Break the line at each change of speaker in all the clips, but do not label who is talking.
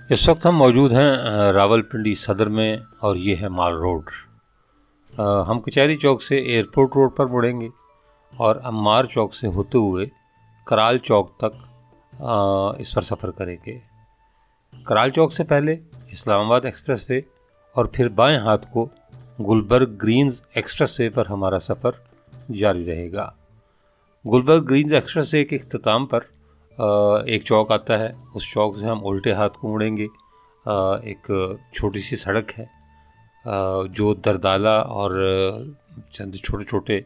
इस वक्त हम मौजूद हैं रावलपिंडी सदर में और ये है माल रोड। हम कचहरी चौक से एयरपोर्ट रोड पर मुड़ेंगे और अम्मार चौक से होते हुए कराल चौक तक इस पर सफ़र करेंगे। कराल चौक से पहले इस्लामाबाद एक्सप्रेसवे और फिर बाएं हाथ को गुलबर्ग ग्रीन्स एक्सप्रेसवे पर हमारा सफ़र जारी रहेगा। गुलबर्ग ग्रीन्स एक्सप्रेसवे के इख्तिताम पर एक चौक आता है। उस चौक से हम उल्टे हाथ को मुड़ेंगे। एक छोटी सी सड़क है जो दरदाला और चंद छोटे छोटे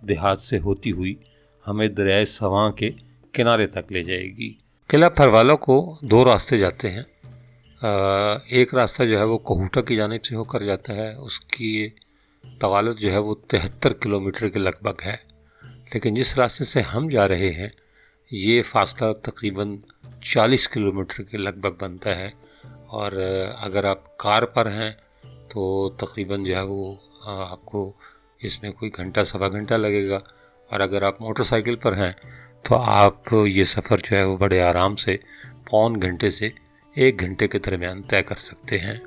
देहात से होती हुई हमें दरियाए सवां के किनारे तक ले जाएगी। किला फरवाला को दो रास्ते जाते हैं। एक रास्ता जो है वो कोहूटा की जानिब से होकर जाता है। उसकी तवालत जो है वो 73 किलोमीटर के लगभग है, लेकिन जिस रास्ते से हम जा रहे हैं ये फ़ासला तकरीबन 40 किलोमीटर के लगभग बनता है। और अगर आप कार पर हैं तो तकरीबन जो है वो आपको इसमें कोई घंटा सवा घंटा लगेगा, और अगर आप मोटरसाइकिल पर हैं तो आप ये सफ़र जो है वो बड़े आराम से पौन घंटे से 1 घंटे के दरमियान तय कर सकते हैं।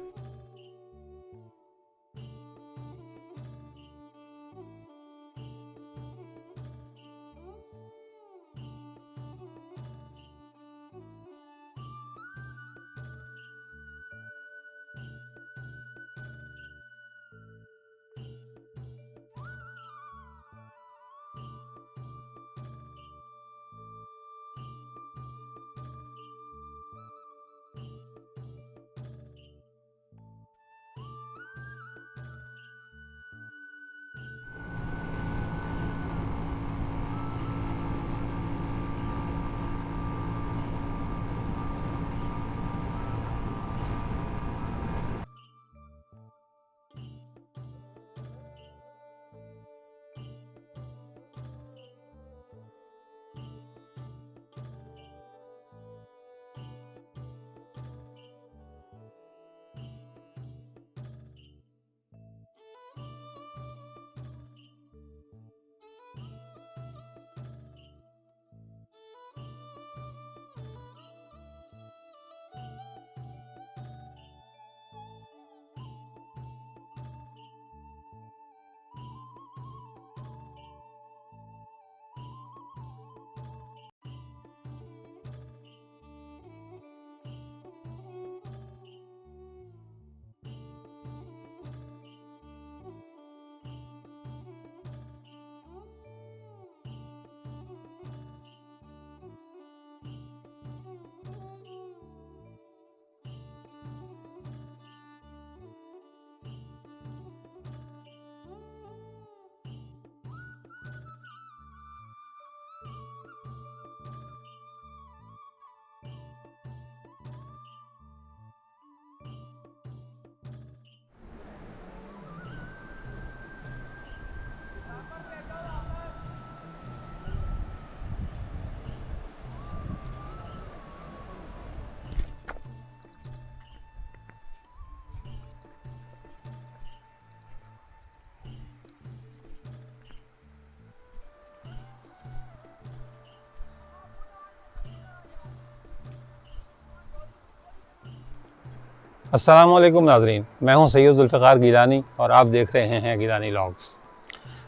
अस्सलाम वालेकुम नाज़रीन, मैं हूं सैयद ज़ुल्फ़िकार गिलानी और आप देख रहे हैं गिलानी व्लॉग्स।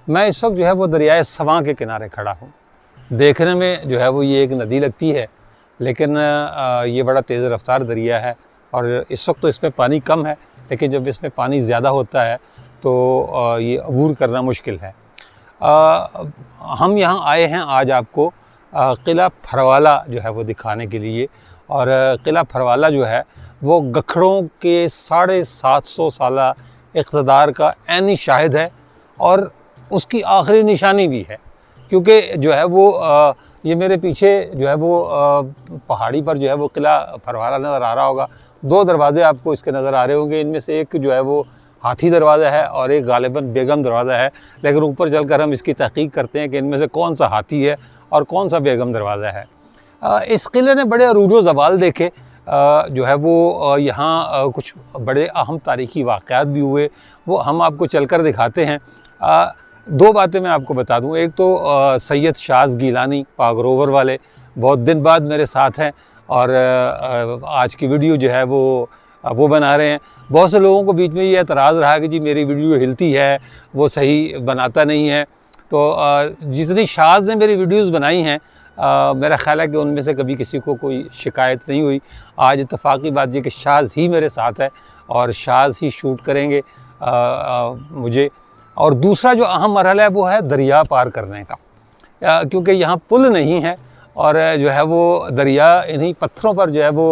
मैं इस वक्त जो है वो दरियाए सवां के किनारे खड़ा हूं। देखने में जो है वो ये एक नदी लगती है, लेकिन ये बड़ा तेज़ रफ्तार दरिया है और इस वक्त तो इसमें पानी कम है, लेकिन जब इसमें पानी ज़्यादा होता है तो ये अबूर करना मुश्किल है। हम यहाँ आए हैं आज आपको किला फरवाला जो है वो दिखाने के लिए। और किला फरवाला जो है वो गखड़ों के 750 साला इक़्तिदार का ऐनी शाहिद है और उसकी आखिरी निशानी भी है, क्योंकि जो है वो ये मेरे पीछे जो है वो पहाड़ी पर जो है वो किला फरवाला नज़र आ रहा होगा। 2 दरवाज़े आपको इसके नज़र आ रहे होंगे। इनमें से एक जो है वो हाथी दरवाज़ा है और एक गालिबन बेगम दरवाज़ा है, लेकिन ऊपर चलकर हम इसकी तहक़ीक़ करते हैं कि इनमें से कौन सा हाथी है और कौन सा बेगम दरवाज़ा है। इस किले ने बड़े अरूज व ज़वाल देखे। जो है वो यहाँ कुछ बड़े अहम तारीख़ी वाक़यात भी हुए, वो हम आपको चलकर दिखाते हैं। 2 बातें मैं आपको बता दूँ। एक तो सैयद शाज़ गिलानी पाक रोवर वाले बहुत दिन बाद मेरे साथ हैं और आज की वीडियो जो है वो बना रहे हैं। बहुत से लोगों को बीच में ये एतराज़ रहा कि जी मेरी वीडियो हिलती है, वो सही बनाता नहीं है। तो जितनी शाज़ ने मेरी वीडियोस बनाई हैं, मेरा ख्याल है कि उनमें से कभी किसी को कोई शिकायत नहीं हुई। आज इत्तफाक़ी बात ये कि शाज़ ही मेरे साथ है और शाज़ ही शूट करेंगे मुझे। और दूसरा जो अहम मरहला है वो है दरिया पार करने का, क्योंकि यहाँ पुल नहीं है और जो है वो दरिया इन्हीं पत्थरों पर जो है वो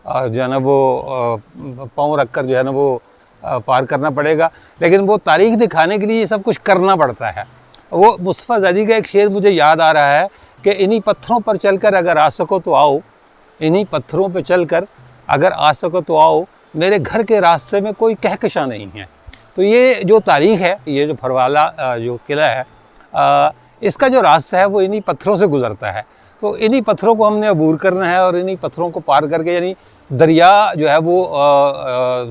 जो है ना वो पाँव रख कर जो है ना वो पार करना पड़ेगा। लेकिन वो तारीख़ दिखाने के लिए ये सब कुछ करना पड़ता है। वो मुस्तफ़ा ज़ैदी का एक शेर मुझे याद आ रहा है कि इन्हीं पत्थरों पर चलकर अगर आ सको तो आओ, इन्हीं पत्थरों पर चलकर अगर आ सको तो आओ, मेरे घर के रास्ते में कोई कहकशा नहीं है। तो ये जो तारीख़ है, ये जो फरवाला जो किला है, इसका जो रास्ता है वो इन्हीं पत्थरों से गुज़रता है। तो इन्हीं पत्थरों को हमने अबूर करना है और इन्हीं पत्थरों को पार करके यानी दरिया जो है वो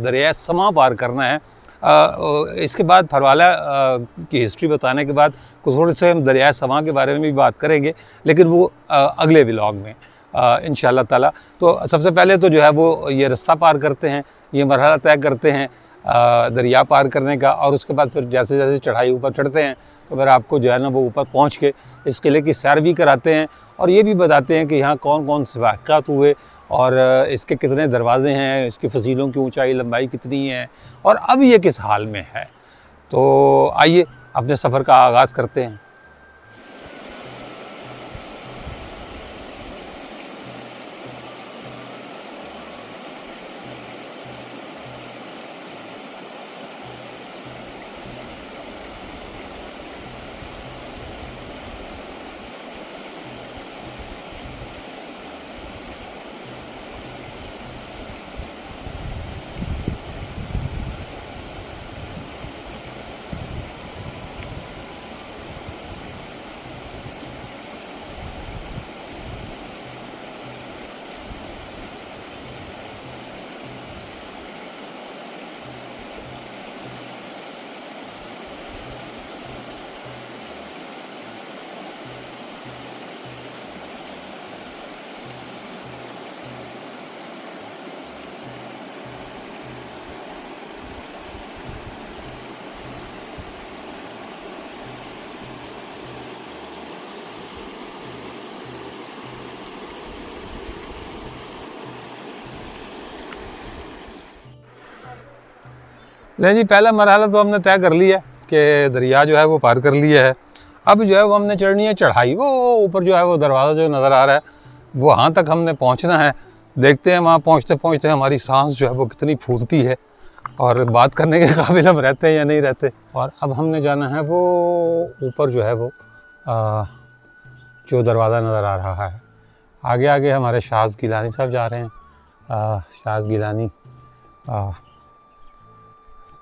दरिया समा पार करना है। इसके बाद फरवाला की हिस्ट्री बताने के बाद कुछ थोड़े से हम दरिया समा के बारे में भी बात करेंगे, लेकिन वो अगले व्लॉग में इंशाअल्लाह ताला। तो सबसे पहले तो जो है वो ये रास्ता पार करते हैं, ये मरहला तय करते हैं दरिया पार करने का, और उसके बाद फिर जैसे जैसे चढ़ाई ऊपर चढ़ते हैं तो फिर आपको जो है ना वो ऊपर पहुंच के इस किले की सैर भी कराते हैं और ये भी बताते हैं कि यहाँ कौन कौन से वाक़यात हुए और इसके कितने दरवाज़े हैं, इसकी फसीलों की ऊंचाई लंबाई कितनी है और अब ये किस हाल में है। तो आइए अपने सफ़र का आगाज़ करते हैं। नहीं जी, पहला मरहला तो हमने तय कर लिया कि दरिया जो है वो पार कर लिया है। अब जो है वो हमने चढ़नी है चढ़ाई। वो ऊपर जो है वो दरवाज़ा जो नज़र आ रहा है वहाँ तक हमने पहुँचना है। देखते हैं वहाँ पहुँचते पहुँचते हमारी सांस जो है वो कितनी फूलती है और बात करने के काबिल हम रहते हैं या नहीं रहते। और अब हमने जाना है वो ऊपर जो है वो जो दरवाज़ा नज़र आ रहा है। आगे आगे हमारे शाज़ गिलानी साहब जा रहे हैं। शाज़ गिलानी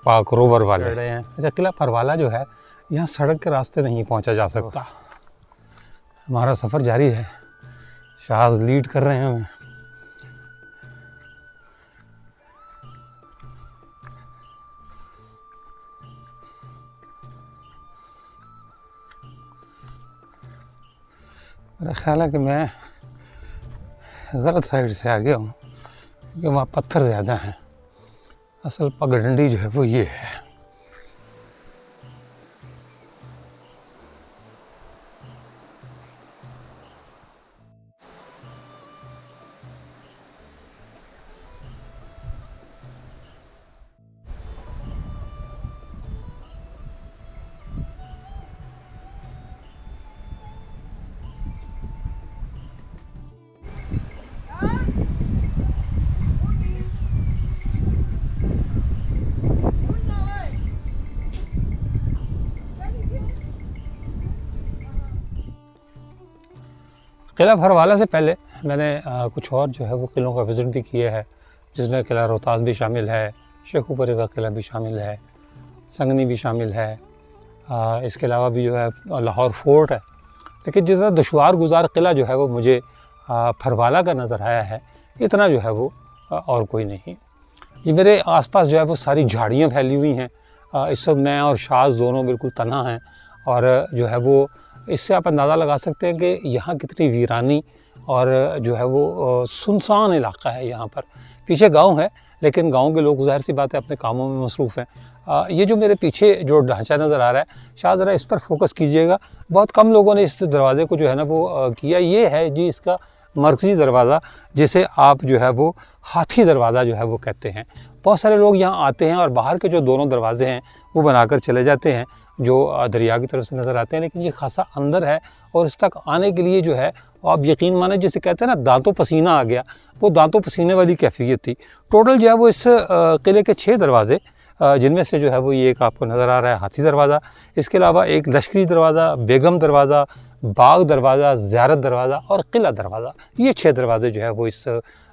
पाक रोवर वाले रहे हैं। अच्छा, किला फरवाला जो है यहाँ सड़क के रास्ते नहीं पहुँचा जा सकता। हमारा सफ़र जारी है, शाज़ लीड कर रहे हैं हमें। मेरा ख्याल है कि मैं गलत साइड से आ गया हूँ क्योंकि वहाँ पत्थर ज़्यादा हैं। असल पगडंडी जो है वो ये है। किला फरवाला से पहले मैंने कुछ और जो है वो किलों का विज़िट भी किया है, जिसमें किला रोहतास भी शामिल है, शेखुपुरी का किला भी शामिल है, संगनी भी शामिल है। इसके अलावा भी जो है लाहौर फोर्ट है। लेकिन जितना दुश्वार गुजार किला जो है वो मुझे फरवाला का नज़र आया है, इतना जो है वो और कोई नहीं। ये मेरे आसपास जो है वो सारी झाड़ियाँ फैली हुई हैं। इस वक्त मैं और शाज़ दोनों बिल्कुल तन्हा हैं और जो है वो इससे आप अंदाज़ा लगा सकते हैं कि यहाँ कितनी वीरानी और जो है वो सुनसान इलाका है। यहाँ पर पीछे गांव है, लेकिन गांव के लोग ज़ाहिर सी बात है अपने कामों में मसरूफ़ हैं। ये जो मेरे पीछे जो ढांचा नज़र आ रहा है, शायद ज़रा इस पर फोकस कीजिएगा। बहुत कम लोगों ने इस दरवाज़े को जो है ना वो किया। ये है जी इसका मरकज़ी दरवाज़ा, जिसे आप जो है वो हाथी दरवाज़ा जो है वो कहते हैं। बहुत सारे लोग यहाँ आते हैं और बाहर के जो दोनों दरवाजे हैं वो बनाकर चले जाते हैं, जो दरिया की तरफ से नज़र आते हैं, लेकिन ये खासा अंदर है और इस तक आने के लिए जो है आप यकीन माने, जिसे कहते हैं ना दांतों पसीना आ गया, वो दांतों पसीने वाली कैफियत थी। टोटल जो है वो इस किले के 6 दरवाजे, जिनमें से जो है वो ये एक आपको नज़र आ रहा है हाथी दरवाज़ा, इसके अलावा एक लश्करी दरवाज़ा, बेगम दरवाज़ा, बाग दरवाज़ा, ज़ियारत दरवाज़ा और किला दरवाज़ा, ये 6 दरवाजे जो है वो इस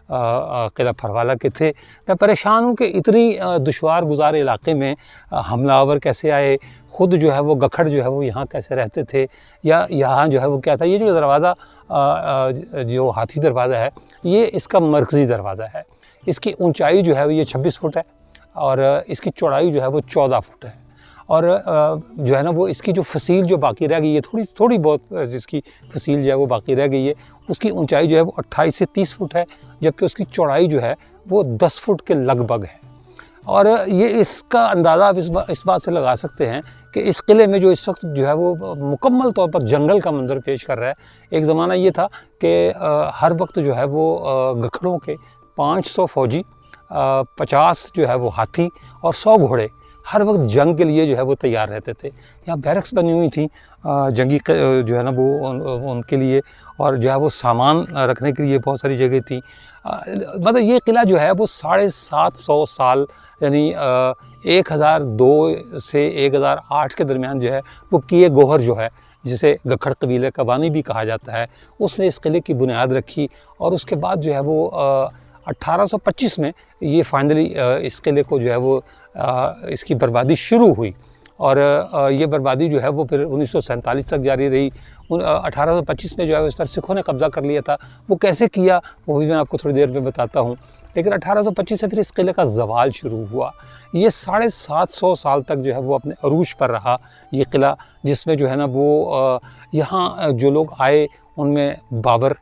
किला फरवाला के थे। मैं परेशान हूँ कि इतनी दुश्वार गुज़ार इलाके में हमलावर कैसे आए, ख़ुद जो है वो गखड़ जो है वो यहाँ कैसे रहते थे, या यहाँ जो है वो क्या था। ये जो दरवाज़ा जो हाथी दरवाज़ा है, ये इसका मरकज़ी दरवाज़ा है। इसकी ऊंचाई जो है वो ये 26 फुट है और इसकी चौड़ाई जो है वो 14 फुट है। और जो है ना वो इसकी जो फसील जो बाकी रह गई है, थोड़ी बहुत इसकी फसील जो है वो बाकी रह गई है, उसकी ऊंचाई जो है वो 28 से 30 फुट है, जबकि उसकी चौड़ाई जो है वो 10 फुट के लगभग है। और ये इसका अंदाज़ा आप इस बात से लगा सकते हैं कि इस किले में जो इस वक्त जो है वो मुकम्मल तौर पर जंगल का मंजर पेश कर रहा है। एक ज़माना ये था कि हर वक्त जो है वो गखड़ों के 500 फौजी, 50 जो है वो हाथी और 100 घोड़े हर वक्त जंग के लिए जो है वो तैयार रहते थे। यहाँ बैरक्स बनी हुई थी जंगी जो है ना वो उनके लिए, और जो है वो सामान रखने के लिए बहुत सारी जगह थी। मतलब ये किला जो है वो 750 साल, यानी 1002 से 1008 के दरमियान जो है वो किए गोहर जो है, जिसे गखड़ कबीले का बानी भी कहा जाता है, उसने इस किले की बुनियाद रखी। और उसके बाद जो है वो 1825 में ये फाइनली इस किले को जो है वो इसकी बर्बादी शुरू हुई। और ये बर्बादी जो है वो फिर 1947 तक जारी रही। 1825 में जो है इस पर सिखों ने कब्ज़ा कर लिया था। वो कैसे किया वो भी मैं आपको थोड़ी देर में बताता हूँ। लेकिन 1825 से फिर इस किले का ज़वाल शुरू हुआ। ये 750 साल तक जो है वो अपने अरूज पर रहा ये किला, जिसमें जो है ना वो यहाँ जो लोग आए उनमें बाबर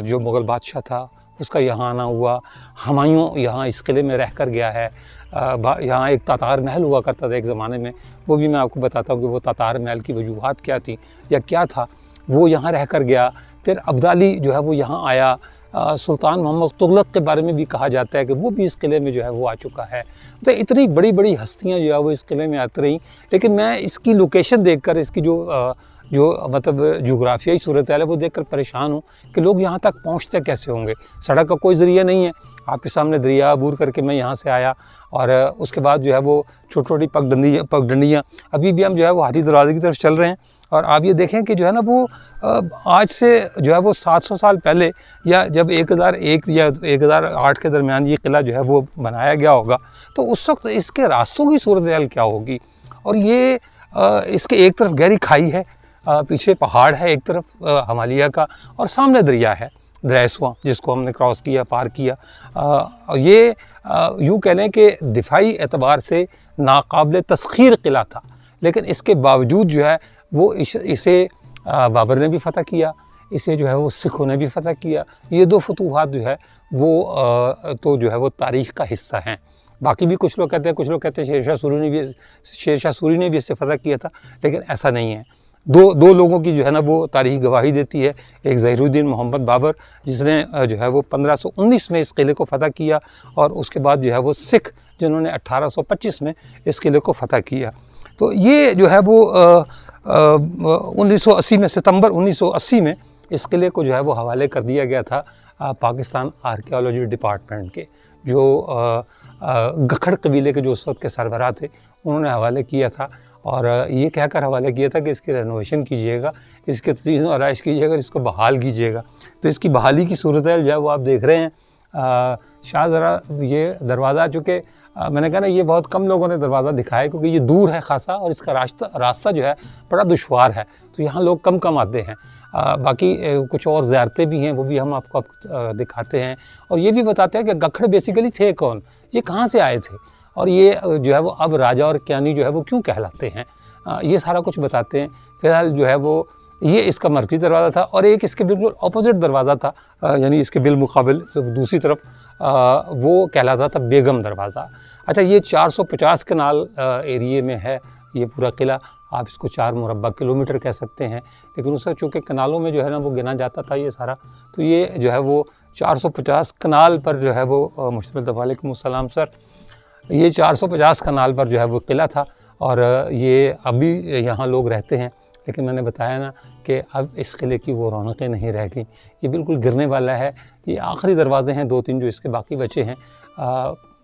जो मुग़ल बादशाह था उसका यहाँ आना हुआ। हुमायूं यहाँ इस किले में रह कर गया है। यहाँ एक तातार महल हुआ करता था एक ज़माने में, वो भी मैं आपको बताता हूँ कि वो तातार महल की वजूहात क्या थी या क्या था। वो यहाँ रह कर गया। फिर अब्दाली जो है वो यहाँ आया। सुल्तान मोहम्मद तुगलक के बारे में भी कहा जाता है कि वो भी इस किले में जो है वो आ चुका है। तो इतनी बड़ी बड़ी हस्तियाँ जो है वो इस किले में आती रहीं। लेकिन मैं इसकी लोकेशन देखकर, इसकी जो मतलब जोग्राफियाई सूरत है वो देखकर परेशान हूँ कि लोग यहाँ तक पहुँचते कैसे होंगे। सड़क का कोई ज़रिया नहीं है। आपके सामने दरिया अबूर करके मैं यहाँ से आया, और उसके बाद जो है वो छोटी छोटी पगडंडियाँ अभी भी हम जो है वो हाथी दरवाज़े की तरफ चल रहे हैं। और आप ये देखें कि जो है ना वो आज से जो है वो 700 साल पहले, या जब 1001 या 1008 के दरमियान ये किला जो है वो बनाया गया होगा, तो उस वक्त इसके रास्तों की सूरत हाल क्या होगी। और ये इसके एक तरफ गहरी खाई है, पीछे पहाड़ है एक तरफ हिमालय का, और सामने दरिया है दरिया जिसको हमने क्रॉस किया, पार किया। ये यूँ कह लें कि दिफाई एतबार से नाकाबिल तस्खीर किला था, लेकिन इसके बावजूद जो है वो इसे बाबर ने भी फ़तह किया, इसे जो है वो सिखों ने भी फ़तह किया। ये 2 फतूहात जो है वो तो जो है वो तारीख़ का हिस्सा हैं। बाकी भी कुछ लोग कहते हैं शेरशाह सूरी ने भी इससे फ़तह किया था, लेकिन ऐसा नहीं है। दो लोगों की जो है ना वो तारीख़ गवाही देती है। एक ज़हीरुद्दीन मोहम्मद बाबर, जिसने जो है वो 1519 में इस किले को फ़तह किया, और उसके बाद जो है वो सिख, जिन्होंने 1825 में इस किले को फ़तह किया। तो ये जो है वो 1980 में, सितंबर 1980 में इस किले को जो है वो हवाले कर दिया गया था पाकिस्तान आर्कियोलॉजी डिपार्टमेंट के, जो गखड़ कबीले के जो उस वक्त के सरबराह थे उन्होंने हवाले किया था। और ये कहकर हवाले किया था कि इसकी रेनोवेशन कीजिएगा, इसके तज़ीन और आराइश कीजिएगा, इसको बहाल कीजिएगा। तो इसकी बहाली की सूरत जो है वो आप देख रहे हैं। शायद ज़रा ये दरवाज़ा, चूँकि मैंने कहा ना ये बहुत कम लोगों ने दरवाज़ा दिखाया, क्योंकि ये दूर है ख़ासा और इसका रास्ता जो है बड़ा दुश्वार है, तो यहाँ लोग कम आते हैं। बाकी कुछ और ज़ियारतें भी हैं, वो भी हम आपको दिखाते हैं, और ये भी बताते हैं कि गखड़ बेसिकली थे कौन, ये कहाँ से आए थे, और ये जो है वो अब राजा और क्यानी जो है वो क्यों कहलाते हैं, ये सारा कुछ बताते हैं। फिलहाल जो है वो ये इसका मरकज़ी दरवाज़ा था और एक इसके बिल्कुल अपोजिट दरवाज़ा था, यानी इसके बिलमुकाबिल तो दूसरी तरफ वो कहलाता था बेगम दरवाज़ा। अच्छा, ये 450 कनाल एरिए में है ये पूरा किला। आप इसको 4 मुरब्बा किलोमीटर कह सकते हैं, लेकिन उससे चूँकि कनालों में जो है ना वो गिना जाता था ये सारा, तो ये जो है वो 450 कनाल पर जो है वो मुश्तमिल था। वालेकुम अस्सलाम सर। ये 450 कनाल पर जो है वो किला था और ये अभी यहाँ लोग रहते हैं, लेकिन मैंने बताया ना कि अब इस किले की वो रौनकें नहीं रह गई। ये बिल्कुल गिरने वाला है। ये आखिरी दरवाजे हैं 2-3 जो इसके बाकी बचे हैं।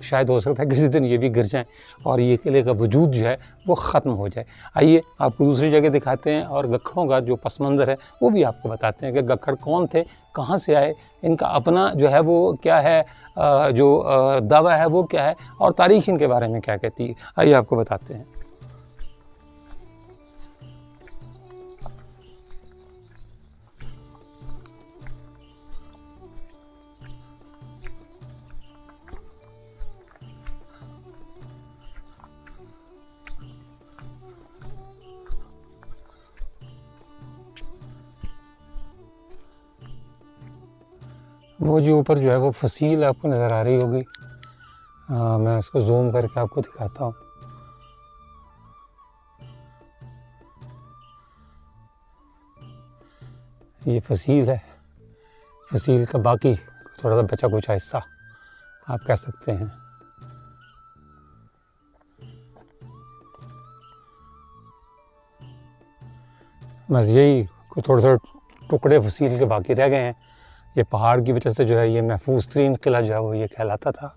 शायद हो सकता है किसी दिन ये भी गिर जाएं और ये किले का वजूद जो है वो ख़त्म हो जाए। आइए आपको दूसरी जगह दिखाते हैं और गखड़ों का जो पस मंज़र है वो भी आपको बताते हैं कि गखड़ कौन थे, कहाँ से आए, इनका अपना जो है वो क्या है, जो दावा है वो क्या है और तारीख़ इनके बारे में क्या कहती है। आइए आपको बताते हैं। वो जो ऊपर जो है वो फसील आपको नज़र आ रही होगी। मैं इसको जूम करके आपको दिखाता हूँ। ये फसील है, फसील का बाकी थोड़ा सा बचा कुछ हिस्सा आप कह सकते हैं। बस यही थोड़े थोड़े टुकड़े फसील के बाकी रह गए हैं। ये पहाड़ की वजह से जो है ये महफूज तरीन किला जो है वो ये कहलाता था।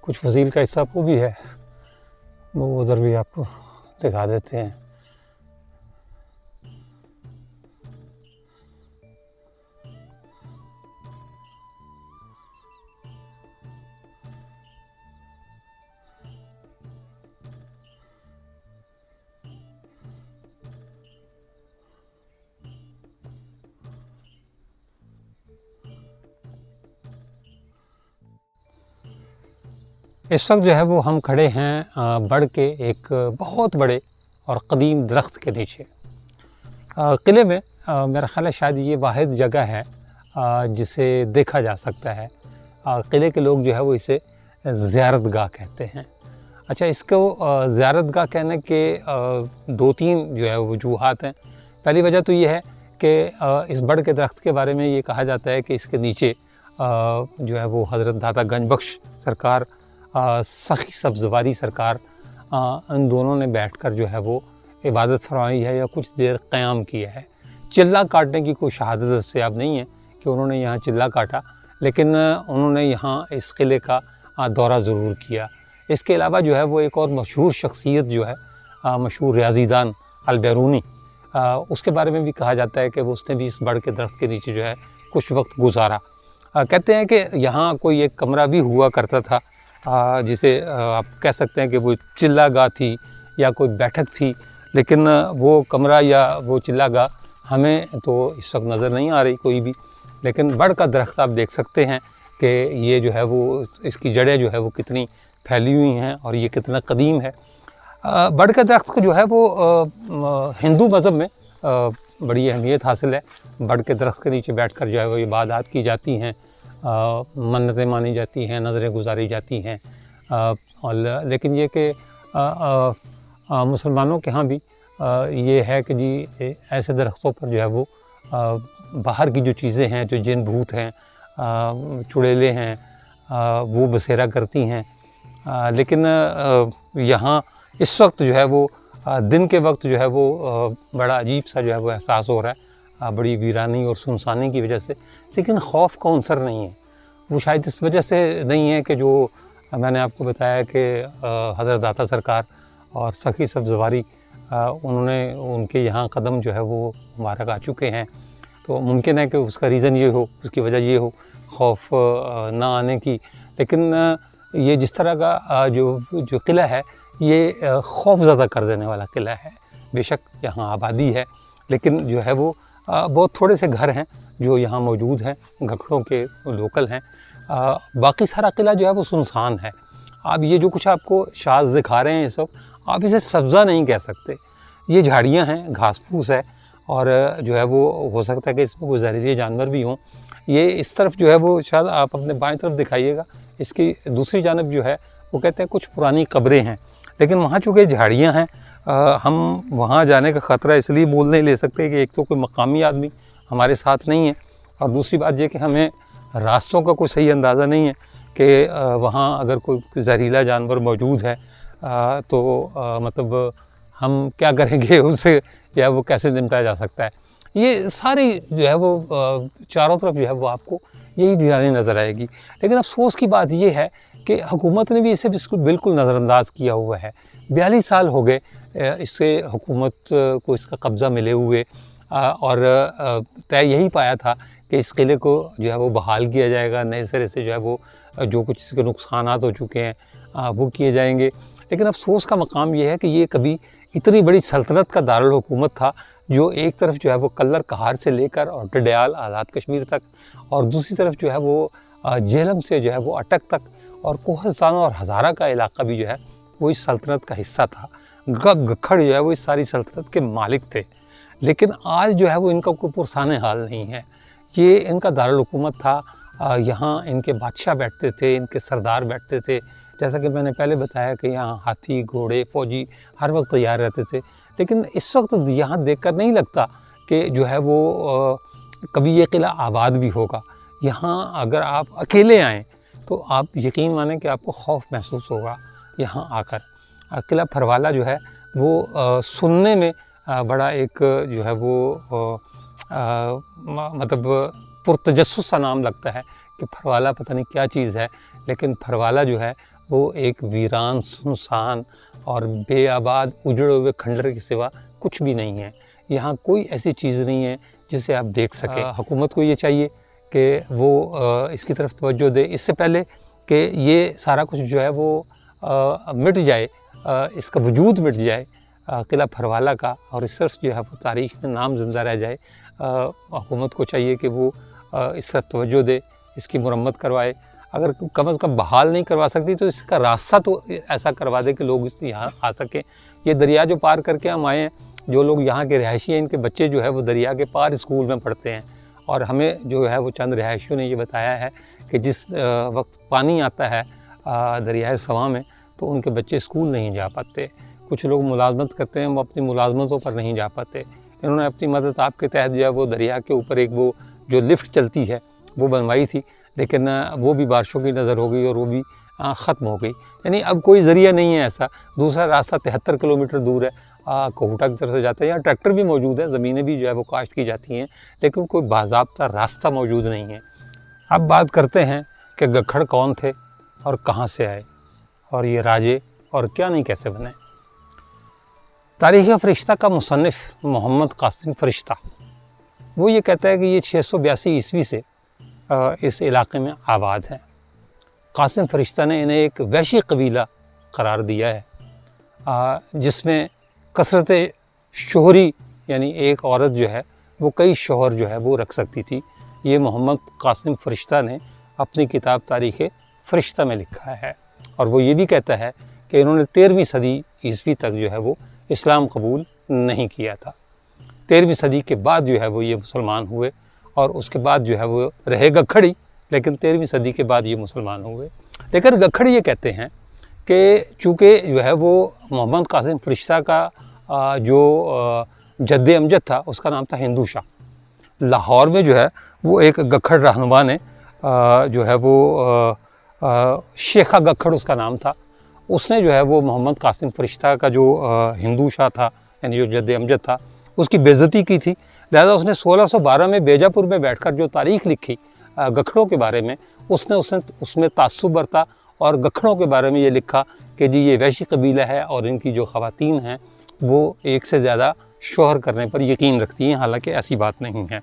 कुछ फसील का हिस्सा वो भी है, वो उधर भी आपको दिखा देते हैं। इस वक्त जो है वो हम खड़े हैं बड़ के एक बहुत बड़े और क़दीम दरख्त के नीचे। किले में मेरा ख़्याल है शायद ये वाहिद जगह है जिसे देखा जा सकता है। किले के लोग जो है वो इसे ज़ियारतगाह कहते हैं। अच्छा, इसको ज़ियारतगाह कहने के 2-3 जो है वजूहात हैं। पहली वजह तो ये है कि इस बड़ के दरख्त के बारे में ये कहा जाता है कि इसके नीचे जो है वो हज़रत दाता गंज बख्श सरकार, सखी सब्ज़वारी सरकार, इन दोनों ने बैठकर जो है वो इबादत फरमाई है या कुछ देर क़याम किया है। चिल्ला काटने की कोई शहादत दस्तियाब नहीं है कि उन्होंने यहाँ चिल्ला काटा, लेकिन उन्होंने यहाँ इस किले का दौरा ज़रूर किया। इसके अलावा जो है वो एक और मशहूर शख्सियत जो है मशहूर रियाज़ीदान अल-बैरूनी, उसके बारे में भी कहा जाता है कि वो उसने भी इस बड़ के दरख्त के नीचे जो है कुछ वक्त गुजारा। कहते हैं कि यहाँ कोई एक कमरा भी हुआ करता था जिसे आप कह सकते हैं कि वो चिल्लागाह थी या कोई बैठक थी, लेकिन वो कमरा या वो चिल्लागाह हमें तो इस वक्त नज़र नहीं आ रही कोई भी। लेकिन बड़ का दरख्त आप देख सकते हैं कि ये जो है वो इसकी जड़ें जो है वो कितनी फैली हुई हैं और ये कितना कदीम है। बड़ का दरख्त जो है वो हिंदू मज़हब में बड़ी अहमियत हासिल है। बड़ के दरख्त के नीचे बैठकर जो है वो इबादत की जाती हैं, मन्नतें मानी जाती हैं, नज़रें गुजारी जाती हैं। और लेकिन ये कि मुसलमानों के यहाँ भी ये है कि जी ऐसे दरख्तों पर जो है वो बाहर की जो चीज़ें हैं, जो जिन भूत हैं, चुड़ैलें हैं, वो बसेरा करती हैं। लेकिन यहाँ इस वक्त जो है वो दिन के वक्त जो है वो बड़ा अजीब सा जो है वो एहसास हो रहा है, बड़ी वीरानी और सुनसानी की वजह से। लेकिन खौफ का अंसर नहीं है। वो शायद इस वजह से नहीं है कि जो मैंने आपको बताया कि हज़रत दाता सरकार और सखी सब्ज़वारी उन्होंने उनके यहाँ कदम जो है वो मुबारक आ चुके हैं, तो मुमकिन है कि उसका रीज़न ये हो, उसकी वजह ये हो खौफ ना आने की। लेकिन ये जिस तरह का जो किला है ये खौफ ज़्यादा कर देने वाला किला है। बेशक यहाँ आबादी है, लेकिन जो है वो बहुत थोड़े से घर हैं जो यहाँ मौजूद हैं, गखड़ों के लोकल हैं। बाकी सारा किला जो है वो सुनसान है। आप ये जो कुछ आपको शाज़ दिखा रहे हैं ये सब, आप इसे सब्ज़ा नहीं कह सकते। ये झाड़ियाँ हैं, घास फूस है और जो है वो हो सकता है कि इसमें कोई जहरीले जानवर भी हों। ये इस तरफ जो है वो शायद आप अपने बाएं तरफ दिखाइएगा, इसकी दूसरी जानब जो है वो कहते हैं कुछ पुरानी कब्रें हैं, लेकिन वहाँ चूँकि झाड़ियाँ हैं हम वहाँ जाने का ख़तरा इसलिए बोल नहीं ले सकते कि एक तो कोई मकामी आदमी हमारे साथ नहीं है, और दूसरी बात ये कि हमें रास्तों का कोई सही अंदाज़ा नहीं है कि वहाँ अगर कोई जहरीला जानवर मौजूद है तो मतलब हम क्या करेंगे उससे, या वो कैसे निपटा जा सकता है। ये सारी जो है वो चारों तरफ जो है वो आपको यही वीरानी नज़र आएगी। लेकिन अफसोस की बात ये है कि हुकूमत ने भी इसे बिल्कुल नज़रअंदाज किया हुआ है। 42 साल हो गए इससे हुकूमत को इसका कब्ज़ा मिले हुए, और तय यही पाया था कि इस किले को जो है वो बहाल किया जाएगा, नए सिरे से जो है वो जो कुछ इसके नुकसानात हो चुके हैं वो किए जाएंगे। लेकिन अफसोस का मकाम ये है कि ये कभी इतनी बड़ी सल्तनत का दारुल हुकूमत था जो एक तरफ जो है वो कल्लर कहार से लेकर और टडियाल आज़ाद कश्मीर तक, और दूसरी तरफ जो है वो झेलम से जो है वो अटक तक, और कोहस्तान और हज़ारा का इलाका भी जो है वो इस सल्तनत का हिस्सा था। गखड़ जो है वो इस सारी सल्तनत के मालिक थे। लेकिन आज जो है वो इनका कोई पुरसाने हाल नहीं है। ये इनका दारुल हुकूमत था, यहाँ इनके बादशाह बैठते थे, इनके सरदार बैठते थे। जैसा कि मैंने पहले बताया कि यहाँ हाथी घोड़े फौजी हर वक्त तैयार रहते थे। लेकिन इस वक्त यहाँ देखकर नहीं लगता कि जो है वो कभी ये किला आबाद भी होगा। यहाँ अगर आप अकेले आएँ तो आप यकीन मानें कि आपको खौफ महसूस होगा यहाँ आकर। किला फरवाला जो है वो सुनने में बड़ा एक जो है वो मतलब पुरतजस्सुस सा नाम लगता है कि फरवाला पता नहीं क्या चीज़ है, लेकिन फरवाला जो है वो एक वीरान सुनसान और बेआबाद उजड़े हुए खंडर के सिवा कुछ भी नहीं है। यहाँ कोई ऐसी चीज़ नहीं है जिसे आप देख सकें। हुकूमत को ये चाहिए कि वो इसकी तरफ तवज्जो दे, इससे पहले कि ये सारा कुछ जो है वो मिट जाए, इसका वजूद मिट जाए किला फरवाला का, और इस तरफ जो है वो तारीख़ में नाम ज़िंदा रह जाए। हुकूमत को चाहिए कि वो इस तरफ तवज्जो दे, इसकी मुरम्मत करवाए। अगर कम अज़ कम बहाल नहीं करवा सकती तो इसका रास्ता तो ऐसा करवा दे कि लोग यहाँ आ सकें। ये दरिया जो पार करके हम आए हैं, जो लोग यहाँ के रिहायशी हैं, इनके बच्चे जो है वो दरिया के पार स्कूल में पढ़ते हैं, और हमें जो है वो चंद रिहायशियों ने ये बताया है कि जिस वक्त पानी आता है दरियाए सवा में तो उनके बच्चे स्कूल नहीं जा पाते। कुछ लोग मुलाजमत करते हैं, वो अपनी मुलाजमतों पर नहीं जा पाते। इन्होंने अपनी मदद आपके तहत जो है वो दरिया के ऊपर एक वो जो लिफ्ट चलती है वो बनवाई थी, लेकिन वो भी बारिशों की नज़र हो गई और वो भी ख़त्म हो गई। यानी अब कोई ज़रिया नहीं है ऐसा। दूसरा रास्ता 73 किलोमीटर दूर है, कोहटा की तरफ से जाता है। यहाँ ट्रैक्टर भी मौजूद है, ज़मीनें भी जो है वो काश्त की जाती हैं, लेकिन कोई बाज़ाब्ता रास्ता मौजूद नहीं है। अब बात करते हैं कि गखड़ कौन थे और कहाँ से आए, और ये राजे और क्या नहीं कैसे बने। तारीख़ फ़रिश्ता का मुसन्निफ़ मोहम्मद कासिम फ़रिश्ता वो ये कहता है कि ये 682 ईस्वी से इस इलाके में आबाद हैं। कासिम फ़रिश्ता ने इन्हें एक वहशी कबीला करार दिया है, जिसमें कसरत शोहरी, यानी एक औरत जो है वो कई शोहर जो है वो रख सकती थी। ये मोहम्मद कासिम फ़रिश्ता ने अपनी किताब तारीख़ फ़रिश्ता में लिखा है, और वो ये भी कहता है कि इन्होंने 13वीं सदी ईस्वी तक जो है वो इस्लाम कबूल नहीं किया था। 13वीं सदी के बाद जो है वो ये मुसलमान हुए, और उसके बाद जो है वो रहे गखड़ी, लेकिन 13वीं सदी के बाद ये मुसलमान हुए। लेकिन गखड़ी ये कहते हैं कि चूँकि जो है वो मोहम्मद कासिम फ़रिश्ता का जो जद्द अमजद था उसका नाम था हिंदू शाह। लाहौर में जो है वो एक गखड़ रहनुमा ने जो है वो शेखा गखड़ उसका नाम था, उसने जो है वो मोहम्मद कासिम फ़रिश्ता का जो हिंदू शाह था, यानी जो जद्द अमजद था, उसकी बेइज्जती की थी। लिहाजा उसने 1612 में बेजापुर में बैठकर जो तारीख़ लिखी गखड़ों के बारे में, उसने उसमें तासुब बरता और गखड़ों के बारे में ये लिखा कि जी ये वैशी कबीला है और इनकी जो ख़वातीन हैं वो एक से ज़्यादा शोहर करने पर यकीन रखती हैं, हालांकि ऐसी बात नहीं है।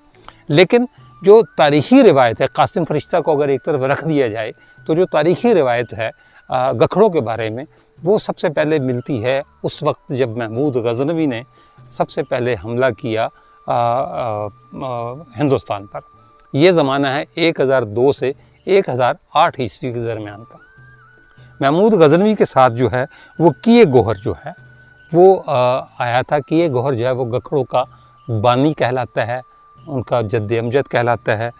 लेकिन जो तारीख़ी रिवायत है, कासिम फ़रिश्ता को अगर एक तरफ रख दिया जाए तो जो तारीख़ी रिवायत है गखड़ों के बारे में, वो सबसे पहले मिलती है उस वक्त जब महमूद गज़नवी ने सबसे पहले हमला किया हिंदुस्तान पर। ये ज़माना है 1002 से 1008 ईस्वी के दरमियान का। महमूद गज़नवी के साथ जो है वो किए गोहर जो है वो आया था। किए गोहर जो है वो गखड़ों का बानी कहलाता है, उनका जद्द अमजद कहलाता है।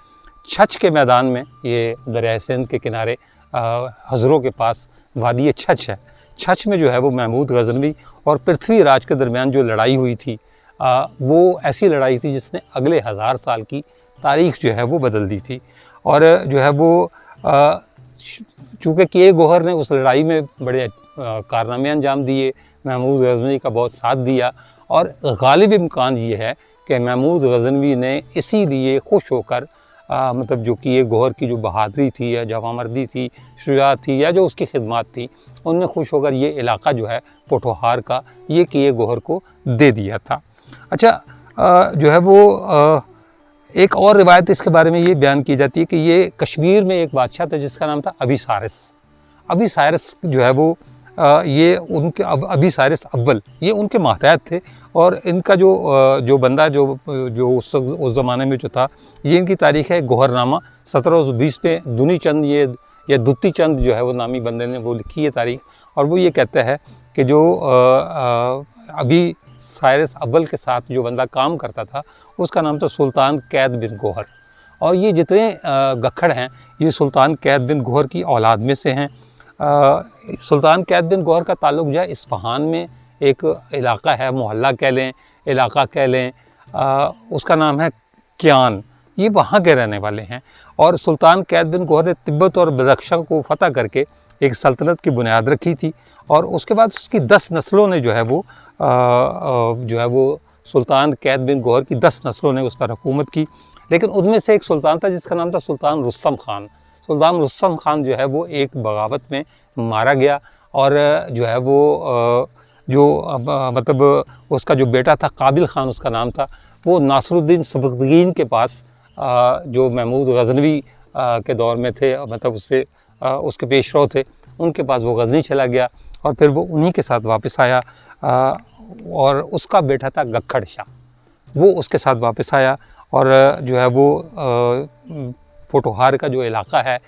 छछ के मैदान में, ये दरिया सिंध के किनारे हज़रों के पास वादी छछ है। छछ में जो है वो महमूद गज़नवी और पृथ्वीराज के दरमियान जो लड़ाई हुई थी, वो ऐसी लड़ाई थी जिसने अगले 1000 साल की तारीख़ जो है वो बदल दी थी। और जो है वो चूँकि के गौहर ने उस लड़ाई में बड़े कारनामे अंजाम दिए, महमूद गज़नवी का बहुत साथ दिया, और गालिब इम्कान ये है कि महमूद गज़नवी ने इसीलिए खुश होकर मतलब जो कि ये गौहर की जो बहादुरी थी या जवामर्दी थी, शुजाअत थी, या जो उसकी खिदमत थी, उनमें खुश होकर ये इलाका जो है पोठोहार का, ये कि ये गौहर को दे दिया था। अच्छा, जो है वो एक और रिवायत इसके बारे में ये बयान की जाती है कि ये कश्मीर में एक बादशाह था जिसका नाम था अबी सारिस। अबी सारिस जो है वो ये उनके अबी सारिस अव्वल, ये उनके मातहत थे, और इनका जो बंदा जो उस ज़माने में जो था, ये इनकी तारीख़ है गौहरनामा 1720 में दुनी चंद या दुत्ती चंद जो है वो नामी बंदे ने वो लिखी है तारीख़। और वो ये कहता है कि जो अबी सारिस अव्वल के साथ जो बंदा काम करता था उसका नाम था सुल्तान कैद बिन गौहर, और ये जितने गखड़ हैं ये सुल्तान कैद बिन गौहर की औलाद में से हैं। सुल्तान कैद बिन गौहर का ताल्लुक़ जो है इस्फ़हान में एक इलाका है, मोहल्ला कह लें, इलाका कह लें, उसका नाम है क्यान, ये वहाँ के रहने वाले हैं। और सुल्तान कैद बिन गौहर ने तिब्बत और बदख्शां को फ़तह करके एक सल्तनत की बुनियाद रखी थी, और उसके बाद उसकी 10 नस्लों ने जो है वो सुल्तान कैद बिन गौहर की 10 नस्लों ने उस पर हुकूमत की। लेकिन उनमें से एक सुल्तान था जिसका नाम था सुल्तान रुस्तम ख़ान। सुल्तान रुस्तम ख़ान जो है वो एक बगावत में मारा गया, और जो है वो मतलब उसका जो बेटा था काबिल ख़ान उसका नाम था, वो नासरुद्दीन सबकतगीन के पास जो महमूद गज़नवी के दौर में थे, मतलब उसके पेशरो थे, उनके पास वो गज़नी चला गया, और फिर वो उन्हीं के साथ वापस आया, और उसका बेटा था गखड़ शाह, वो उसके साथ वापस आया। और जो है वो पोठोहार का जो इलाका है,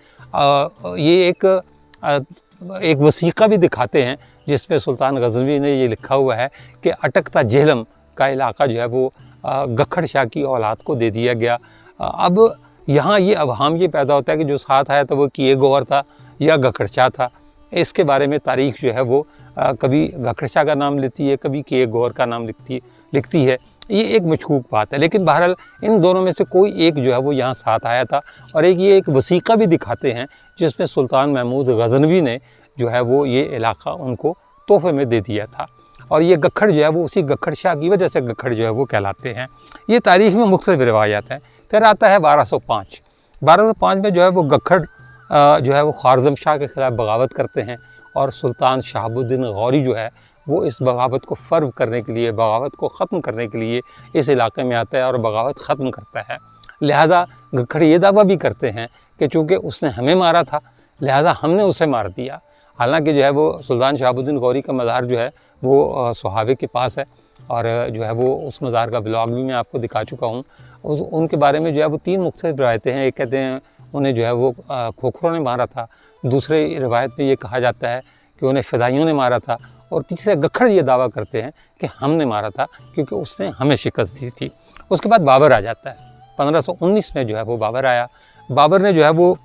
ये एक वसीक़ा भी दिखाते हैं जिसमें सुल्तान गज़नवी ने ये लिखा हुआ है कि अटकता जेहलम का इलाका जो है वो गखड़ शाह की औलाद को दे दिया गया। अब यहाँ ये अवहाम ये पैदा होता है कि जो साथ आया था वो किए गौहर था या गखड़ शाह था। इसके बारे में तारीख़ जो है वो कभी गखड़ शाह का नाम लेती है, कभी किए गौहर का नाम लिखती है। ये एक मशकूक बात है, लेकिन बहरहाल इन दोनों में से कोई एक जो है वो यहाँ साथ आया था। और एक वसीक़ा भी दिखाते हैं जिसमें सुल्तान महमूद गज़नवी ने जो है वो ये इलाका उनको तोहफे में दे दिया था, और ये गखड़ जो है वो उसी गखड़ शाह की वजह से गखड़ जो है वो कहलाते हैं। ये तारीख़ में मुख्तलिफ़ रिवायात हैं। फिर आता है 1205 में जो है वो गखड़ जो है वो ख़ारज़म शाह के ख़िलाफ़ बगावत करते हैं, और सुल्तान शहाबुद्दीन गौरी जो है वो इस बगावत को फ़र्व करने के लिए, बगावत को ख़त्म करने के लिए इस इलाके में आता है और बगावत ख़त्म करता है। लिहाजा गखड़ ये दावा भी करते हैं कि चूँकि उसने हमें मारा था लिहाजा हमने उसे मार दिया। हालांकि जो है वो सुल्तान शहाबुद्दीन गौरी का मज़ार जो है वो सुहावे के पास है, और जो है वो उस मज़ार का ब्लॉग भी मैं आपको दिखा चुका हूँ। उनके बारे में जो है वो 3 मुख्तलिफ़ रिवायतें हैं। एक कहते हैं उन्हें जो है वो खोखरों ने मारा था, दूसरे रिवायत में ये कहा जाता है कि उन्हें फ़िदाइयों ने मारा था, और तीसरे गखड़ ये दावा करते हैं कि हमने मारा था क्योंकि उसने हमें शिकस्त दी थी। उसके बाद बाबर आ जाता है। 1519 में जो है वो बाबर आया। बाबर ने जो है वो,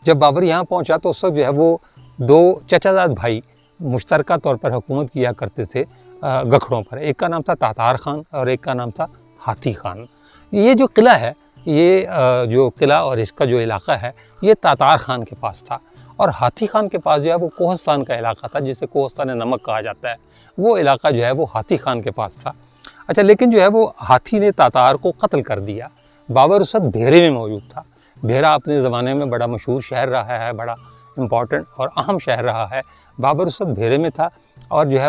जब बाबर यहाँ पहुँचा तो उस वक्त जो है वो 2 चचाजाद भाई मुश्तरका तौर पर हुकूमत किया करते थे गखड़ों पर। एक का नाम था तातार ख़ान और एक का नाम था हाथी ख़ान। ये जो किला है, ये जो किला और इसका जो इलाका है ये तातार ख़ान के पास था, और हाथी ख़ान के पास जो है वो कोहस्तान का इलाका था जिसे कोहस्तान नमक कहा जाता है। वो इलाका जो है वो हाथी ख़ान के पास था। अच्छा, लेकिन जो है वो हाथी ने तातार को कत्ल कर दिया। बाबर उस वक्त भेरे में मौजूद था। भेरा अपने ज़माने में बड़ा मशहूर शहर रहा है, बड़ा इम्पॉर्टेंट और अहम शहर रहा है। बाबर उस वक्त भेरे में था, और जो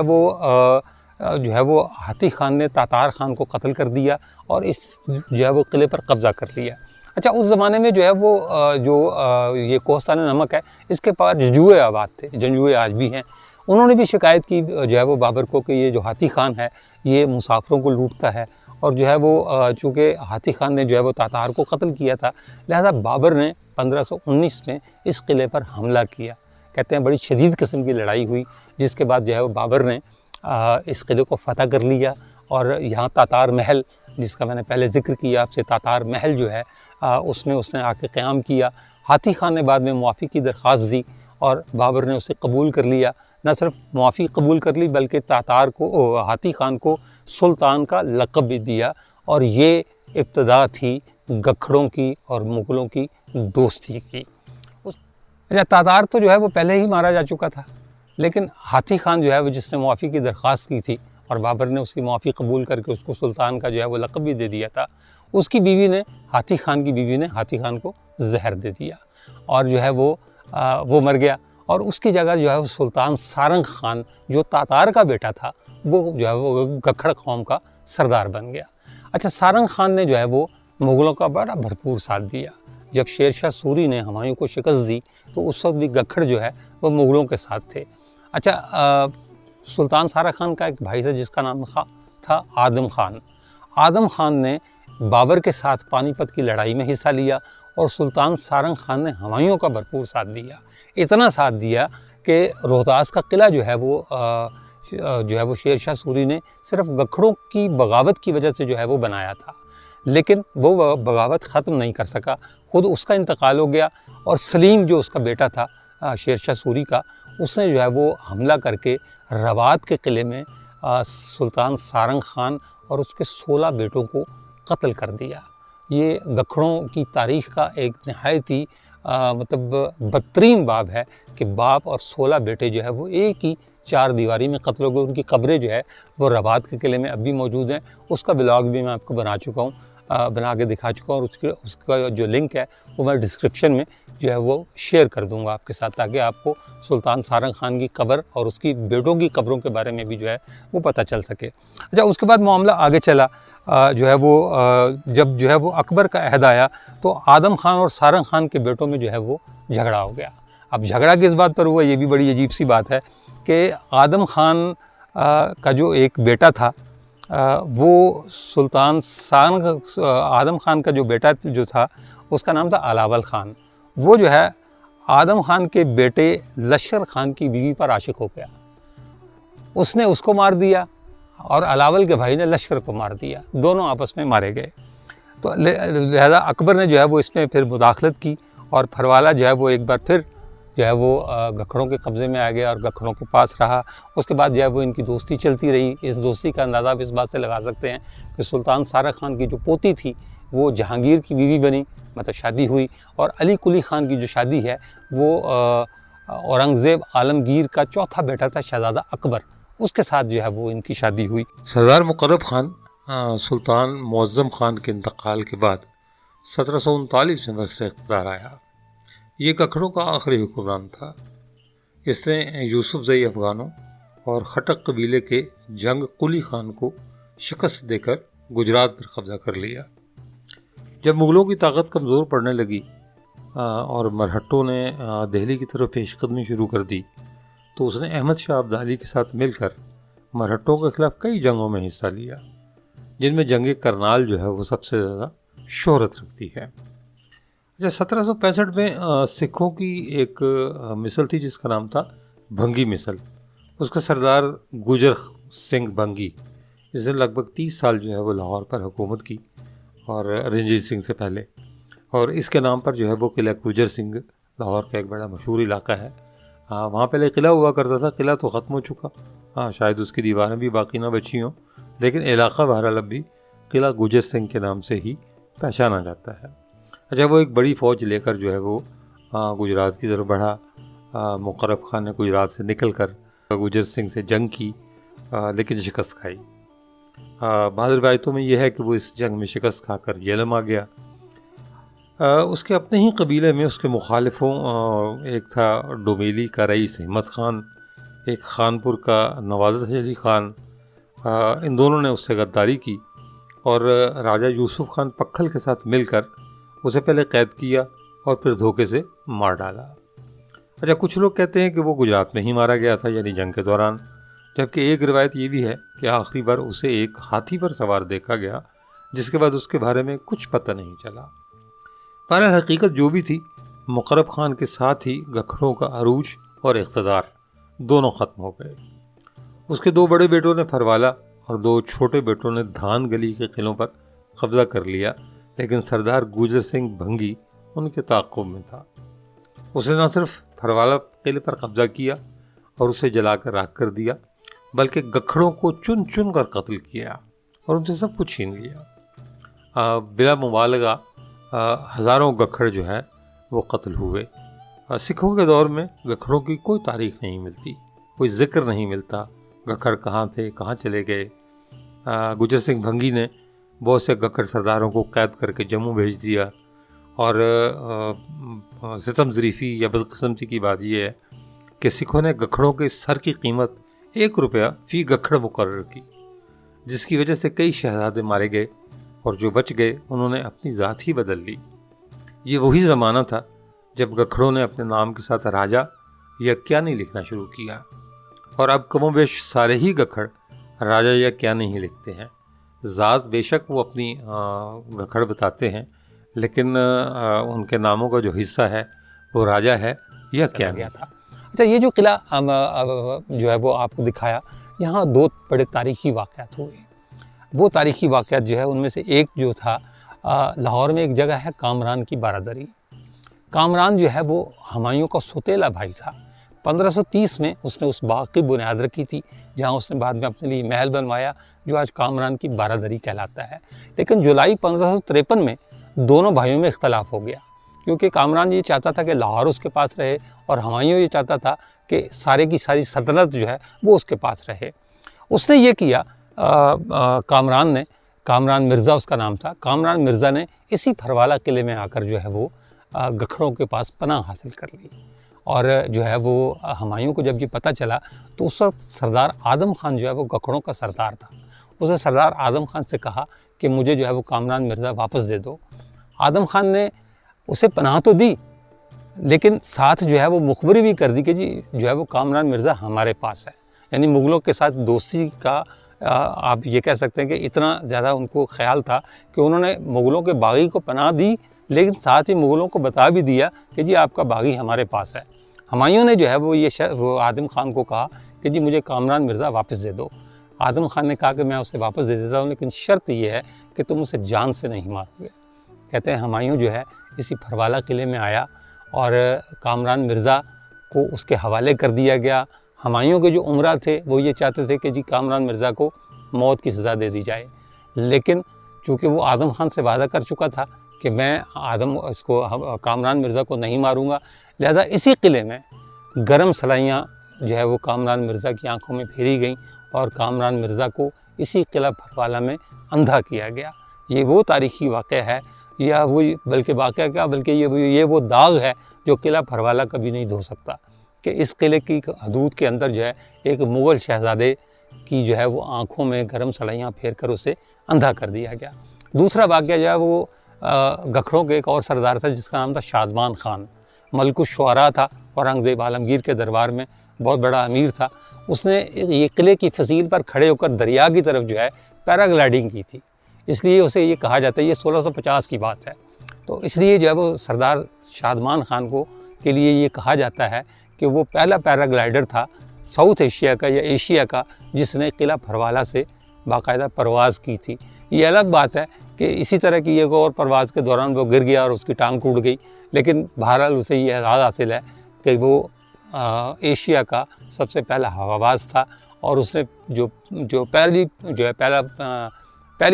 है वो हाथी ख़ान ने तातार ख़ान को कत्ल कर दिया और इस जो है वो किले पर कब्ज़ा कर लिया। अच्छा, उस ज़माने में जो है वो ये कोहस्तान नमक है, इसके पास जंजुए आबाद थे, जंजुए आज भी हैं। उन्होंने भी शिकायत की जो है वो बाबर को कि ये जो हाथी ख़ान है ये मुसाफिरों को लूटता है, और जो है वो चूँकि हाथी ख़ान ने जो है वो तातार को कत्ल किया था, लिहाजा बाबर ने 1519 में इस किले पर हमला किया। कहते हैं बड़ी शदीद किस्म की लड़ाई हुई, जिसके बाद जो है वो बाबर ने इस किले को फ़तह कर लिया और यहाँ तातार महल, जिसका मैंने पहले जिक्र किया आपसे, तातार महल जो है उसने आके क़याम किया। हाथी खान ने बाद में मुआफ़ी की दरख्वास्त दी और बाबर ने उसे कबूल कर लिया। न सिर्फ मुआफ़ी कबूल कर ली बल्कि तातार को, हाथी खान को सुल्तान का लक़ब भी दिया। और ये इब्तदा थी गखड़ों की और मुग़लों की दोस्ती की। अच्छा, तातार तो जो है वो पहले ही मारा जा चुका था, लेकिन हाथी खान जो है वो जिसने मुआफ़ी की दरख्वास्त की थी और बाबर ने उसकी मुआफ़ी कबूल करके उसको सुल्तान का जो है वो लक़ब भी दे दिया था, उसकी बीवी ने, हाथी खान की बीवी ने हाथी खान को जहर दे दिया और जो है वो मर गया। और उसकी जगह जो है वो सुल्तान सारंग खान, जो तातार का बेटा था, वो जो है वो गखड़ कौम का सरदार बन गया। अच्छा, सारंग खान ने जो है वो मुग़लों का बड़ा भरपूर साथ दिया। जब शेर शाह सूरी ने हुमायूं को शिकस्त दी तो उस वक्त भी गखड़ जो है वो मुग़लों के साथ थे। अच्छा, सुल्तान सारंग खान का एक भाई था जिसका नाम था आदम खान। आदम खान ने बाबर के साथ पानीपत की लड़ाई में हिस्सा लिया और सुल्तान सारंग खान ने हुमायूं का भरपूर साथ दिया। इतना साथ दिया कि रोहतास का किला जो है वो शेर शाह सूरी ने सिर्फ गखड़ों की बगावत की वजह से जो है वो बनाया था, लेकिन वो बगावत ख़त्म नहीं कर सका। खुद उसका इंतकाल हो गया और सलीम जो उसका बेटा था शेर शाह सूरी का, उसने जो है वो हमला करके रबात के किले में सुल्तान सारंग खान और उसके 16 बेटों को कत्ल कर दिया। ये गखड़ों की तारीख़ का एक नहायत ही मतलब बदतरीन बाब है कि बाप और 16 बेटे जो है वो एक ही चार दीवारी में कत्ल हो गए। उनकी कब्रें जो है वो रबात के किले में अब भी मौजूद हैं। उसका ब्लॉग भी मैं आपको बना चुका हूँ, बना के दिखा चुका हूँ, और उसका जो लिंक है वो मैं डिस्क्रिप्शन में जो है वो शेयर कर दूँगा आपके साथ, ताकि आपको सुल्तान सारंग खान की कब्र और उसकी बेटों की कब्रों के बारे में भी जो है वो पता चल सके। अच्छा, उसके बाद मामला आगे चला। जो है वो जब जो है वो अकबर का अहद आया तो आदम खान और सारंग खान के बेटों में जो है वो झगड़ा हो गया। अब झगड़ा किस बात पर हुआ, ये भी बड़ी अजीब सी बात है कि आदम खान का जो एक बेटा था वो सुल्तान सारंग, आदम खान का जो बेटा जो था उसका नाम था अलावल खान। वो जो है आदम खान के बेटे लश्कर खान की बीवी पर आशिक हो गया। उसने उसको मार दिया और अलावल के भाई ने लश्कर को मार दिया। दोनों आपस में मारे गए। तो लिहाजा अकबर ने जो है वो इसमें फिर मुदाखलत की और फरवाला जो है वो एक बार फिर जो है वो गखड़ों के कब्ज़े में आ गया और गखड़ों के पास रहा। उसके बाद जो है वो इनकी दोस्ती चलती रही। इस दोस्ती का अंदाज़ा आप इस बात से लगा सकते हैं कि सुल्तान सारंग खान की जो पोती थी वो जहांगीर की बीवी बनी, मतलब शादी हुई, और अली कुली खान की जो शादी है वो औरंगज़ेब आलमगीर का चौथा बेटा था शहज़ादा अकबर, उसके साथ जो है वो इनकी शादी हुई।
सरदार मुकर्रब खान सुल्तान मुअज़्ज़म खान के इंतकाल के बाद 1739 में वज़्र इक़्तिदार आया। ये गखड़ों का आखिरी हुक्मरान था। इसने यूसुफ ज़ई अफ़गानों और खटक कबीले के जंग कुली खान को शिकस्त देकर गुजरात पर कब्ज़ा कर लिया। जब मुग़लों की ताकत कमज़ोर पड़ने लगी और मरहट्टों ने दिल्ली की तरफ पेशकदमी शुरू कर दी तो उसने अहमद शाह अब्दाली के साथ मिलकर मरहट्टों के ख़िलाफ़ कई जंगों में हिस्सा लिया, जिनमें जंग करनाल जो है वो सबसे ज़्यादा शोहरत रखती है। जब 1765 में सिखों की एक मिसल थी जिसका नाम था भंगी मिसल। उसका सरदार गुजर सिंह भंगी, जिसने लगभग 30 साल जो है वो लाहौर पर हुकूमत की और रंजीत सिंह से पहले, और इसके नाम पर जो है वो किला गुजर सिंह लाहौर का एक बड़ा मशहूर इलाका है। वहाँ पहले किला हुआ करता था, किला तो ख़त्म हो चुका, शायद उसकी दीवारें भी बाकी ना बची हों, लेकिन इलाका बहरहाल अब भी किला गुजर सिंह के नाम से ही पहचाना जाता है। अच्छा, वो एक बड़ी फ़ौज लेकर जो है वो गुजरात की तरफ बढ़ा। मुकर्रब खान ने गुजरात से निकल कर गुजर सिंह से जंग की, लेकिन शिकस्त खाई। बाद रिवायतों में यह है कि वो इस जंग में शिकस्त खाकर जेलम आ गया। उसके अपने ही कबीले में उसके मुखालिफों एक था डोमेली का रईस हिम्मत खान, एक खानपुर का नवाज़त अली खान। इन दोनों ने उससे गद्दारी की और राजा यूसुफ खान पक्खल के साथ मिलकर उसे पहले कैद किया और फिर धोखे से मार डाला। अच्छा, कुछ लोग कहते हैं कि वो गुजरात में ही मारा गया था, यानी जंग के दौरान, जबकि एक रिवायत ये भी है कि आखिरी बार उसे एक हाथी पर सवार देखा गया, जिसके बाद उसके बारे में कुछ पता नहीं चला। बहरहाल हकीकत जो भी थी, मुकर्रब खान के साथ ही गखड़ों का अरूज और इक़्तिदार दोनों ख़त्म हो गए। उसके दो बड़े बेटों ने फरवाला और 2 छोटे बेटों ने धान गली के किलों पर कब्जा कर लिया, लेकिन सरदार गुजर सिंह भंगी उनके ताक़ुब में था। उसने न सिर्फ फरवाला किले पर कब्जा किया और उसे जलाकर राख कर दिया, बल्कि गखड़ों को चुन चुन कर कत्ल किया और उनसे सब कुछ छीन लिया। बिला मुबालगा हज़ारों गखड़ जो है वो कत्ल हुए। सिखों के दौर में गखड़ों की कोई तारीख नहीं मिलती, कोई जिक्र नहीं मिलता, गखड़ कहाँ थे, कहाँ चले गए। गुजर सिंह भंगी ने बहुत से गखड़ सरदारों को कैद करके जम्मू भेज दिया। और सितम ज़रीफ़ी या बदकिस्मती की बात यह है कि सिखों ने गखड़ों के सर की कीमत 1 रुपया फ़ी गखड़ मुकर्रर की, जिसकी वजह से कई शहज़ादे मारे गए और जो बच गए उन्होंने अपनी ज़ात ही बदल ली। ये वही ज़माना था जब गखड़ों ने अपने नाम के साथ राजा या क्या नहीं लिखना शुरू किया, और अब कमोबेश सारे ही गखड़ राजा या क्या नहीं लिखते हैं। ज़ात बेशक वो अपनी गखड़ बताते हैं, लेकिन उनके नामों का जो हिस्सा है वो राजा है या क्या
गया था। अच्छा, ये जो किला जो है वो आपको दिखाया, यहाँ 2 बड़े तारीखी वाक़यात हुए। वो तारीखी वाक़यात जो है उनमें से एक जो था, लाहौर में एक जगह है कामरान की बारादरी। कामरान जो है वो हुमायूं का सौतेला भाई था। 1530 में उसने उस बाग की बुनियाद रखी थी, जहाँ उसने बाद में अपने लिए महल बनवाया, जो आज कामरान की बारादरी कहलाता है। लेकिन जुलाई 1553 में दोनों भाइयों में इख्तलाफ हो गया, क्योंकि कामरान ये चाहता था कि लाहौर उसके पास रहे और हुमायूं ये चाहता था कि सारे की सारी सल्तनत जो है वो उसके पास रहे। उसने ये किया, कामरान मिर्ज़ा उसका नाम था। कामरान मिर्ज़ा ने इसी फरवाला किले में आकर जो है वो गखड़ों के पास पनाह हासिल कर ली। और जो है वो हुमायूं को जब ये पता चला तो उस वक्त सरदार आदम खान जो है वो गखड़ों का सरदार था। उसने सरदार आदम खान से कहा कि मुझे जो है वो कामरान मिर्ज़ा वापस दे दो। आदम खान ने उसे पनाह तो दी, लेकिन साथ जो है वो मुखबरी भी कर दी कि जी जो है वो कामरान मिर्ज़ा हमारे पास है। यानी मुग़लों के साथ दोस्ती का आप ये कह सकते हैं कि इतना ज़्यादा उनको ख्याल था कि उन्होंने मुग़लों के बागी को पनाह दी, लेकिन साथ ही मुग़लों को बता भी दिया कि जी आपका बागी हमारे पास है। हुमायूं ने जो है वो आदम खान को कहा कि जी मुझे कामरान मिर्ज़ा वापस दे दो। आदम खान ने कहा कि मैं उसे वापस दे देता हूँ, लेकिन शर्त ये है कि तुम उसे जान से नहीं मारोगे। कहते हैं हुमायूं जो है इसी फरवाला किले में आया और कामरान मिर्ज़ा को उसके हवाले कर दिया गया। हुमायूं के जो उमरा थे वो ये चाहते थे कि जी कामरान मिर्ज़ा को मौत की सज़ा दे दी जाए, लेकिन चूँकि वो आदम खान से वादा कर चुका था कि मैं कामरान मिर्ज़ा को नहीं मारूंगा, लिहाजा इसी किले में गरम सलाइयाँ जो है वो कामरान मिर्ज़ा की आंखों में फेरी गईं और कामरान मिर्ज़ा को इसी किला फरवाला में अंधा किया गया। ये वो तारीख़ी वाक़या है, या वो बल्कि वाक़या क्या बल्कि ये वो दाग है जो किला फरवाला कभी नहीं धो सकता, कि इस किले की हदूद के अंदर जो है एक मुग़ल शहज़ादे की जो है वो आँखों में गरम सलाइयाँ फेर कर उसे अंधा कर दिया गया। दूसरा वाक़या जो है वो गखड़ों के एक और सरदार था जिसका नाम था शादमान खान। मलकुश शुआरा था, औरंगज़ेब आलमगीर के दरबार में बहुत बड़ा अमीर था। उसने ये किले की फसील पर खड़े होकर दरिया की तरफ जो है पैराग्लाइडिंग की थी, इसलिए उसे ये कहा जाता है, ये 1650 की बात है। तो इसलिए जो है वो सरदार शादमान खान के लिए ये कहा जाता है कि वो पहला पैराग्लाइडर था साउथ एशिया का या एशिया का जिसने किला फरवाला से बाकायदा परवाज़ की थी। ये अलग बात है कि इसी तरह की एक और परवाज़ के दौरान वो गिर गया और उसकी टांग टूट गई, लेकिन बहरहाल उसे ये एजाज़ हासिल है कि वो एशिया का सबसे पहला हवाबाज था और उसने जो पहली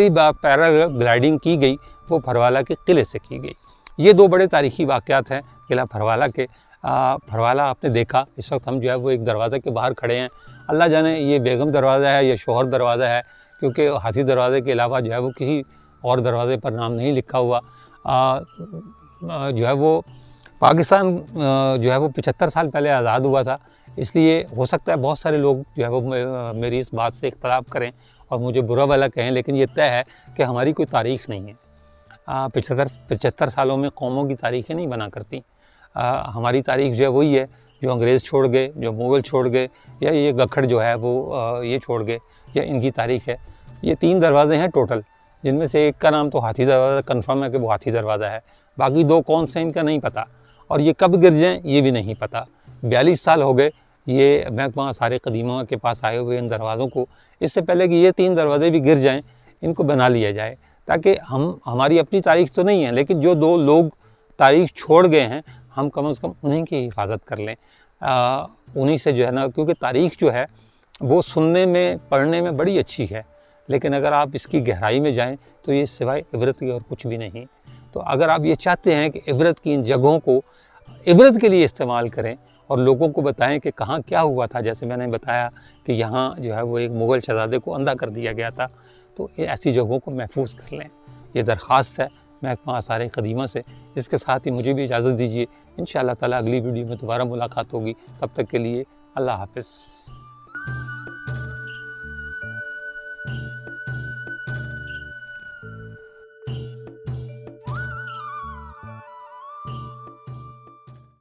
बार पैराग्लाइडिंग की गई वो फरवाला के किले से की गई। ये 2 बड़े तारीख़ी वाक़यात हैं किला फरवाला के। फरवाला आपने देखा, इस वक्त हम जो है वो एक दरवाज़े के बाहर खड़े हैं। अल्लाह जाने ये बेगम दरवाज़ा है या शोहर दरवाज़ा है, क्योंकि हाथी दरवाज़े के अलावा जो है वो किसी और दरवाज़े पर नाम नहीं लिखा हुआ। जो है वो पाकिस्तान जो है वो 75 साल पहले आज़ाद हुआ था, इसलिए हो सकता है बहुत सारे लोग जो है वो मेरी इस बात से इख्तलाफ करें और मुझे बुरा भला कहें, लेकिन ये तय है कि हमारी कोई तारीख़ नहीं है। 75 सालों में कौमों की तारीख़ें नहीं बना करती। हमारी तारीख़ जो है वही है जो अंग्रेज़ छोड़ गए, जो मुग़ल छोड़ गए, या ये गखड़ जो है वो ये छोड़ गए, या इनकी तारीख़ है। ये 3 दरवाज़े हैं टोटल, जिनमें से एक का नाम तो हाथी दरवाज़ा कन्फर्म है कि वो हाथी दरवाज़ा है, बाकी 2 कौन से इनका नहीं पता, और ये कब गिर जाएँ ये भी नहीं पता। 42 साल हो गए ये महकमा आसार कदीमा के पास आए हुए इन दरवाज़ों को, इससे पहले कि ये 3 दरवाजे भी गिर जाएं, इनको बना लिया जाए, ताकि हमारी अपनी तारीख तो नहीं है, लेकिन जो 2 लोग तारीख छोड़ गए हैं, हम कम से कम उन्हीं की हिफाजत कर लें, उन्हीं से जो है ना, क्योंकि तारीख जो है वो सुनने में पढ़ने में बड़ी अच्छी है, लेकिन अगर आप इसकी गहराई में जाएं तो ये सिवाय इबरत के और कुछ भी नहीं। तो अगर आप ये चाहते हैं कि इबरत की इन जगहों को इबरत के लिए इस्तेमाल करें और लोगों को बताएं कि कहाँ क्या हुआ था, जैसे मैंने बताया कि यहाँ जो है वो एक मुग़ल शहज़ादे को अंधा कर दिया गया था, तो ऐसी जगहों को महफूज कर लें, ये दरख्वास्त है महकमा आसार कदीमा से। इसके साथ ही मुझे भी इजाज़त दीजिए, इंशाअल्लाह ताला अगली वीडियो में दोबारा मुलाकात होगी। तब तक के लिए अल्लाह हाफ़िज़।